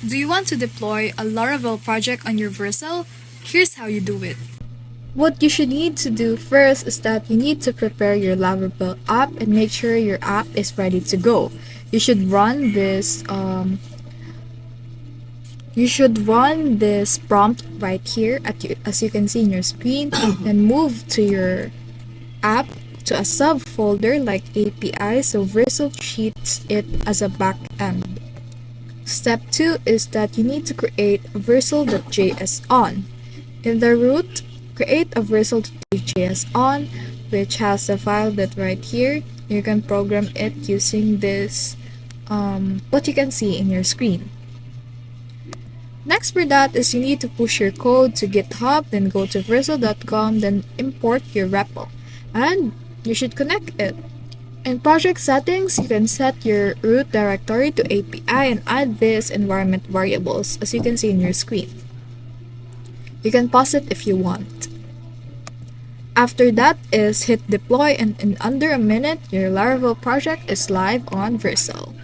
Do you want to deploy a Laravel project on your Vercel? Here's how you do it. What you should need to do first is that you need to prepare your Laravel app and make sure your app is ready to go. You should run this prompt right here as you can see in your screen, then move to your app to a subfolder like API, so Vercel treats it as a backend. Step 2 is that you need to create vercel.js on. In the root, create a vercel.js on, which has a file that right here. You can program it using this, what you can see in your screen. Next for that is you need to push your code to GitHub, then go to vercel.com, then import your repo, and you should connect it. In project settings, you can set your root directory to API and add this environment variables as you can see in your screen. You can pause it if you want. After that is hit deploy, and in under a minute, your Laravel project is live on Vercel.